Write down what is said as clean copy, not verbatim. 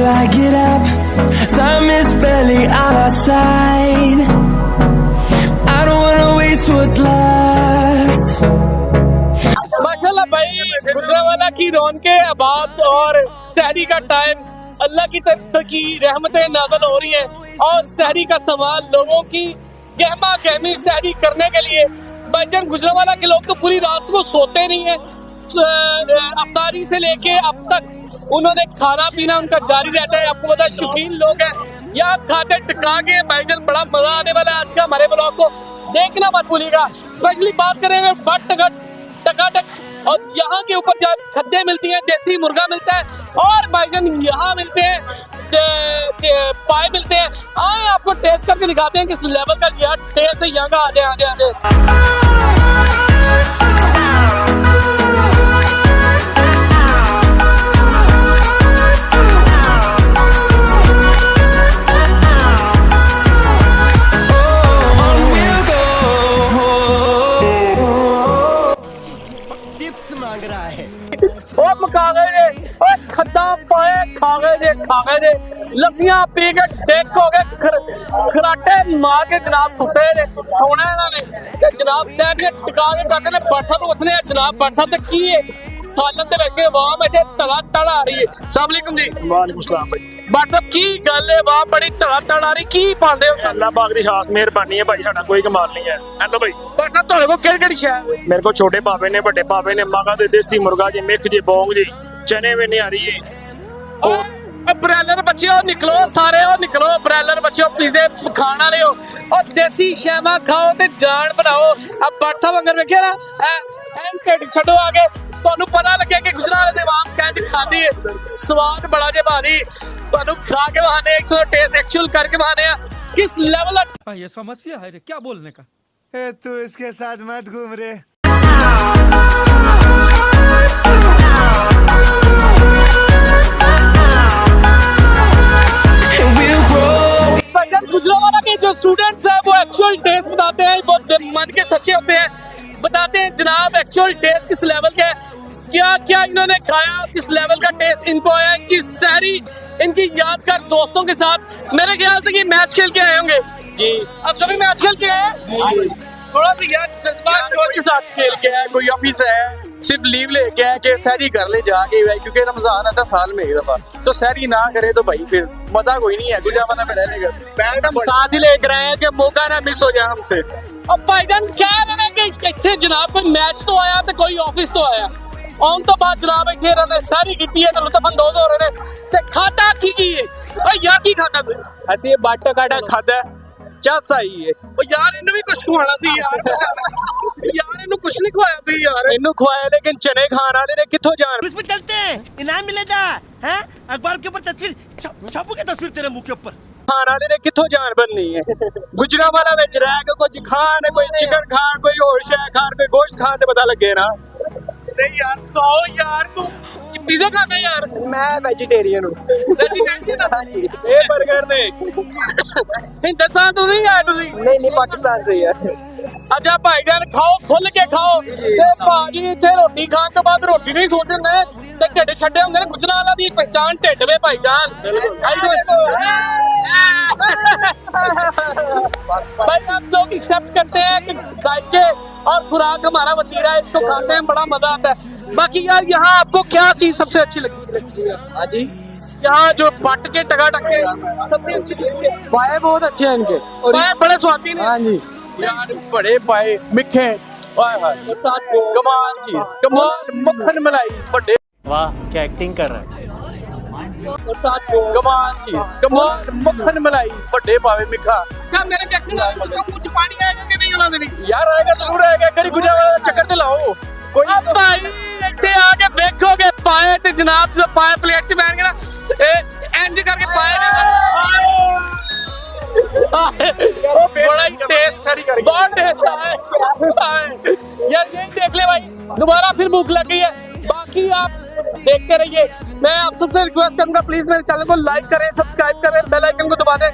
till I get up. Time is barely on our side. I don't wanna waste what's left. माशाल्लाह भाई, गुजरांवाला की रौनकें आबाद और सहरी का टाइम, अल्लाह की तरफ की रहमतें नाज़िल हो रही हैं और सहरी का सवाल लोगों की गहमा गहमी सहरी करने के लिए भाईजान गुजरांवाला के लोग तो पूरी रात को सोते नहीं है। अफ्तारी से लेके अब तक उन्होंने खाना पीना उनका जारी रहता है। आपको पता है शौकीन लोग हैं, यहाँ खाते टिका के भाईजान बड़ा मजा आने वाला है। आज का हमारे ब्लॉग को देखना मत भूलिएगा। स्पेशली बात करेंगे टकाटक और यहाँ के ऊपर जब खद्दे मिलती हैं, देसी मुर्गा मिलता है और भाईजान यहाँ मिलते हैं पाए मिलते हैं। आए आपको टेस्ट करके दिखाते हैं किस लेवल का यार टेस्ट है यहाँ का। आगे आगे आगे मांग रहा है और मका गए और खद्दा पाए खा गए लस्सियां पी के टेक हो गए, खराटे मार के जनाब सुते ने सोना इन्होंने ते जनाब साहब ने टिका के करते ने व्हाट्सएप उसने जनाब व्हाट्सएप ते की है सालन दे वेखे वाह में तड़ा तड़ा आ रही है। अस्सलाम वालेकुम जी। वालेकुम सलाम भाई। व्हाट्सएप की गल है वाह बड़ी तड़ा तड़ा आ रही की पांदे हो? अल्लाह पाक दी खास मेहरबानी है भाई, साडा कोई कमाल नहीं है। हेलो भाई, व्हाट्सएप तोड़े को केड़ी शय मेरे को छोटे पापे ने बड़े पापे ने मगा दे देसी मुर्गा जी मिख जी बोंग जी चने में निहारी है। ब्रैलर बच्चे निकलो सारे हो निकलो ब्रैलर बच्चे पिज़्ज़े खाने वाले हो और देसी शैमा खाओ ते जान बनाओ। अब व्हाट्सएप अगर वेखे ना एन छड़ो आगे ਤੁਹਾਨੂੰ पता लगे कि गुजरात ਦੇ ਆਵਾਮ कैंज खाती है स्वाद बड़ा जे भारी ਤੁਹਾਨੂੰ खा के बहाने एक तो टेस्ट एक्चुअल करके बहाने किस लेवल ये समस्या है रे, क्या बोलने का तू इसके साथ मत घूम रे। गुजरांवाला के जो स्टूडेंट्स हैं वो एक्चुअल टेस्ट बताते हैं, वो मन के सच्चे होते हैं, बताते हैं जनाब एक्चुअल टेस्ट किस लेवल का है, क्या क्या इन्होंने खाया, किस लेवल का टेस्ट इनको आया, इनकी सहरी इनकी यादगार दोस्तों के साथ। मेरे ख्याल से कि मैच खेल के आए होंगे जी, अब सभी मैच खेल के आए थोड़ा सा यार जज्बात जोश के साथ खेल के आए। कोई ऑफिस है सिर्फ लीव लेके आए कि सहरी कर ले जाके भाई, क्योंकि रमजान आता साल में एक दफा, तो सहरी ना करे तो भाई फिर मजा कोई नहीं है गुजरांवाला में रहने का। बैठ हम साथ ही लेकर आए हैं कि मौका ना मिस हो जाए हमसे। अब भाईजान कह रहे हैं कि इतने जनाब कोई मैच तो आया तो कोई ऑफिस तो आया आने तो बाद जनाब इतने रने सारी की है तो लुत्फअंदोज हो रहे हैं ते खाता की है और यार की खाता तू ऐसे ये बाटा काटा खादा चस आई है और यार इन्हें भी कुछ खवाना थी यार यार इन्हें कुछ नहीं खवाया थी यार इन्नू खवाया लेकिन चने खाने वाले ने किथों जान उसमें चलते हैं इनाम मिलेगा हैं, अखबार के ऊपर तस्वीर छापूंगे तस्वीर तेरे मुंह के ऊपर खाने वाले ने किथों जान बननी है। गुजरांवाला विच रह के कोई खान कोई चिकन खान कोई और शय खान कोई गोश्त खान ते पता लगे ना। नहीं यार खाओ यार तू पिज़्ज़ा खाना यार। मैं वेजिटेरियन हूँ। ये बर्गर ने हिंदुस्तान तो नहीं आए तुसी? नहीं पाकिस्तान से ही है। अच्छा भाईजान खाओ खुल के खाओ ते भाजी इत्थे रोटी खान तो बाद रोटी नहीं सोचते ने ते ढिड छड्डे हुंदे ने। गुजरांवाला दी पहचान ढिड वे भाईजान। भाई हम लोग एक्सेप्ट करते हैं कि जायके और खुराक हमारा वतीरा है, इसको खाते हैं बड़ा मजा आता है। बाकी यार यहाँ आपको क्या चीज सबसे अच्छी लगती है? हाँ जी यहाँ जो बट के टकाटक के सबसे अच्छी चीज पाए बहुत अच्छे हैं इनके, पाए बड़े स्वादी ने। हाँ जी यार बड़े पाए मिठे कमाल चीज कमाल मक्खन मलाई बड़े वाह क्या एक्टिंग कर रहा है। और साथ कमाल चीज कमाल मक्खन मलाई बड़े पावे मिठा। क्या मेरे देखने वाले को सब कुछ पानी आएगा कि नहीं आना नहीं? यार आएगा जरूर आएगा, कड़ी गुजरांवाला चक्कर ते लाओ कोई भाई इतने आके देखोगे पाए ते जनाब जो पाए प्लेट में बैठ के ना एंड करके पाए बड़ा ही टेस्ट बहुत टेस्ट है यार। यही देख ले भाई दोबारा फिर भूख लग गई है। बाकी आप देखते रहिए। मैं आप सबसे रिक्वेस्ट करूंगा प्लीज मेरे चैनल को लाइक करें, सब्सक्राइब करें, बेल आइकन को दबा दें।